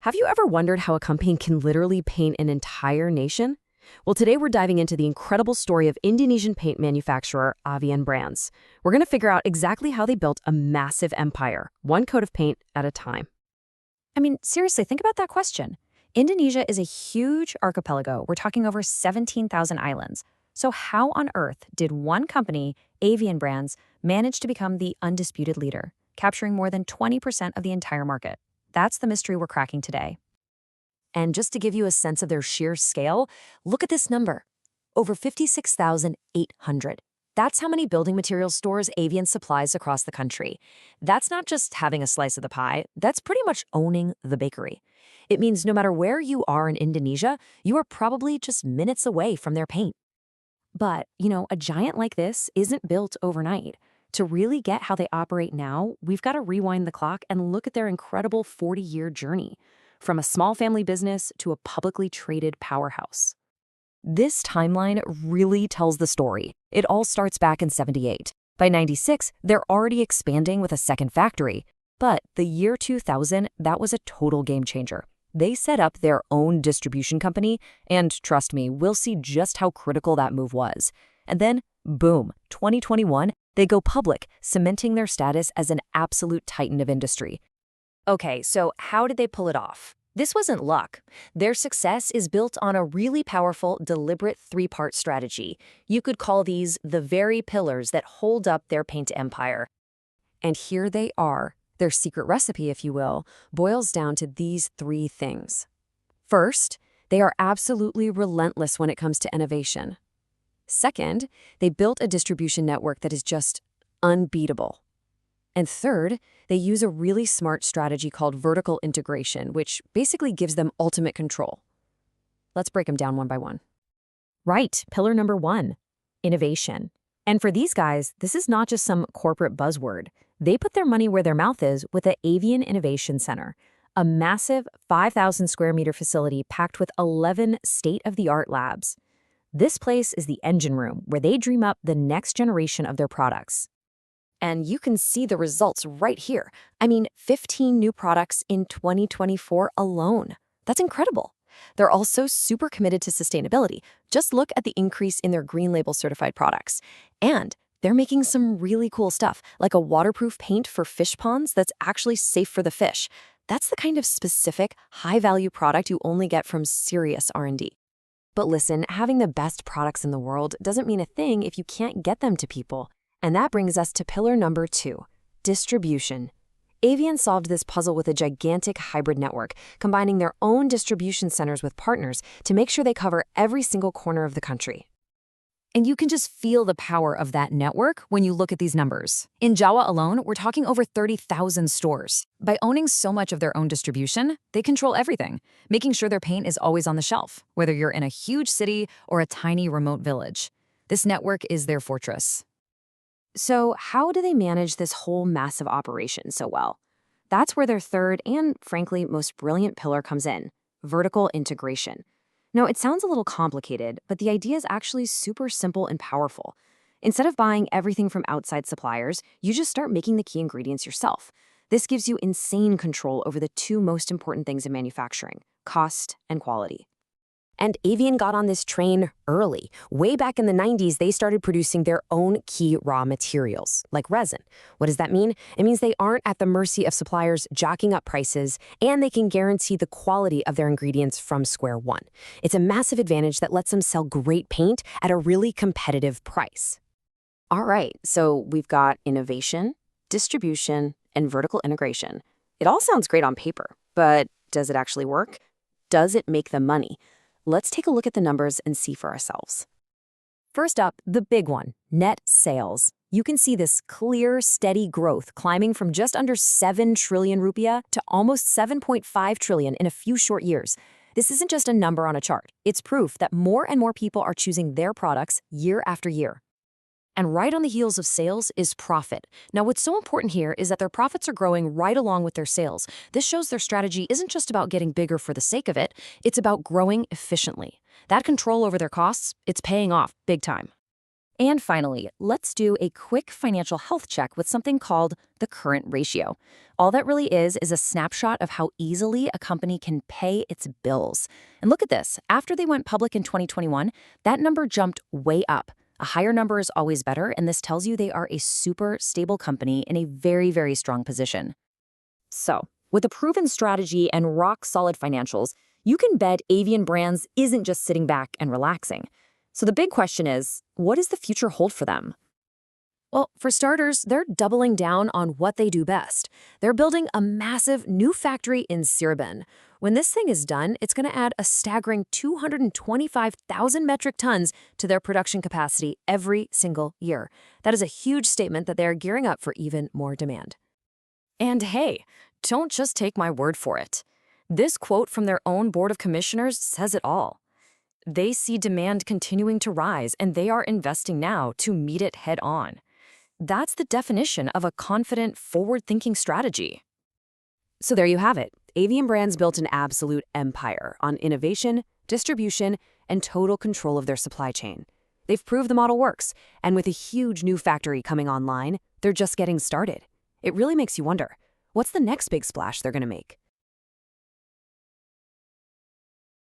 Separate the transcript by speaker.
Speaker 1: Have you ever wondered how a company can literally paint an entire nation? Well, today we're diving into the incredible story of Indonesian paint manufacturer Avian Brands. We're going to figure out exactly how they built a massive empire, one coat of paint at a time.
Speaker 2: I mean, seriously, think about that question. Indonesia is a huge archipelago. We're talking over 17,000 islands. So how on earth did one company, Avian Brands, manage to become the undisputed leader, capturing more than 20% of the entire market? That's the mystery we're cracking today.
Speaker 1: And just to give you a sense of their sheer scale, look at this number. Over 56,800. That's how many building materials stores Avian supplies across the country. That's not just having a slice of the pie, that's pretty much owning the bakery. It means no matter where you are in Indonesia, you are probably just minutes away from their paint. But, a giant like this isn't built overnight. To really get how they operate now, we've got to rewind the clock and look at their incredible 40-year journey, from a small family business to a publicly traded powerhouse. This timeline really tells the story. It all starts back in '78. By '96, they're already expanding with a second factory. But the year 2000, that was a total game changer. They set up their own distribution company, and trust me, we'll see just how critical that move was. And then, boom, 2021, they go public, cementing their status as an absolute titan of industry. Okay, so how did they pull it off? This wasn't luck. Their success is built on a really powerful, deliberate three-part strategy. You could call these the very pillars that hold up their paint empire. And here they are. Their secret recipe, if you will, boils down to these three things. First, they are absolutely relentless when it comes to innovation. Second, they built a distribution network that is just unbeatable. And third, they use a really smart strategy called vertical integration, which basically gives them ultimate control. Let's break them down one by one. Right, pillar number one, innovation. And for these guys, this is not just some corporate buzzword. They put their money where their mouth is with the Avian Innovation Center, a massive 5,000 square meter facility packed with 11 state-of-the-art labs. This place is the engine room where they dream up the next generation of their products. And you can see the results right here. 15 new products in 2024 alone. That's incredible. They're also super committed to sustainability. Just look at the increase in their Green Label certified products. And they're making some really cool stuff, like a waterproof paint for fish ponds that's actually safe for the fish. That's the kind of specific, high-value product you only get from serious R&D. But listen, having the best products in the world doesn't mean a thing if you can't get them to people. And that brings us to pillar number two, distribution. Avian solved this puzzle with a gigantic hybrid network, combining their own distribution centers with partners to make sure they cover every single corner of the country. And you can just feel the power of that network when you look at these numbers. In Jawa alone, we're talking over 30,000 stores. By owning so much of their own distribution, they control everything, making sure their paint is always on the shelf, whether you're in a huge city or a tiny remote village. This network is their fortress. So how do they manage this whole massive operation so well? That's where their third and, frankly, most brilliant pillar comes in, vertical integration. Now, it sounds a little complicated, but the idea is actually super simple and powerful. Instead of buying everything from outside suppliers, you just start making the key ingredients yourself. This gives you insane control over the two most important things in manufacturing, cost and quality. And Avian got on this train early. Way back in the 90s, they started producing their own key raw materials, like resin. What does that mean? It means they aren't at the mercy of suppliers jacking up prices, and they can guarantee the quality of their ingredients from square one. It's a massive advantage that lets them sell great paint at a really competitive price. All right, so we've got innovation, distribution, and vertical integration. It all sounds great on paper, but does it actually work? Does it make them money? Let's take a look at the numbers and see for ourselves. First up, the big one, net sales. You can see this clear, steady growth climbing from just under 7 trillion rupiah to almost 7.5 trillion in a few short years. This isn't just a number on a chart. It's proof that more and more people are choosing their products year after year. And right on the heels of sales is profit. Now, what's so important here is that their profits are growing right along with their sales. This shows their strategy isn't just about getting bigger for the sake of it, it's about growing efficiently. That control over their costs, it's paying off big time.
Speaker 2: And finally, let's do a quick financial health check with something called the current ratio. All that really is a snapshot of how easily a company can pay its bills. And look at this. After they went public in 2021, that number jumped way up. A higher number is always better, and this tells you they are a super stable company in a very, very strong position. So, with a proven strategy and rock-solid financials, you can bet Avian Brands isn't just sitting back and relaxing. So the big question is, what does the future hold for them? Well, for starters, they're doubling down on what they do best. They're building a massive new factory in Siribin. When this thing is done, it's going to add a staggering 225,000 metric tons to their production capacity every single year. That is a huge statement that they are gearing up for even more demand. And hey, don't just take my word for it. This quote from their own board of commissioners says it all. They see demand continuing to rise, and they are investing now to meet it head on. That's the definition of a confident, forward-thinking strategy.
Speaker 3: So there you have it. Avian Brands built an absolute empire on innovation, distribution, and total control of their supply chain. They've proved the model works, and with a huge new factory coming online, they're just getting started. It really makes you wonder, what's the next big splash they're going to make?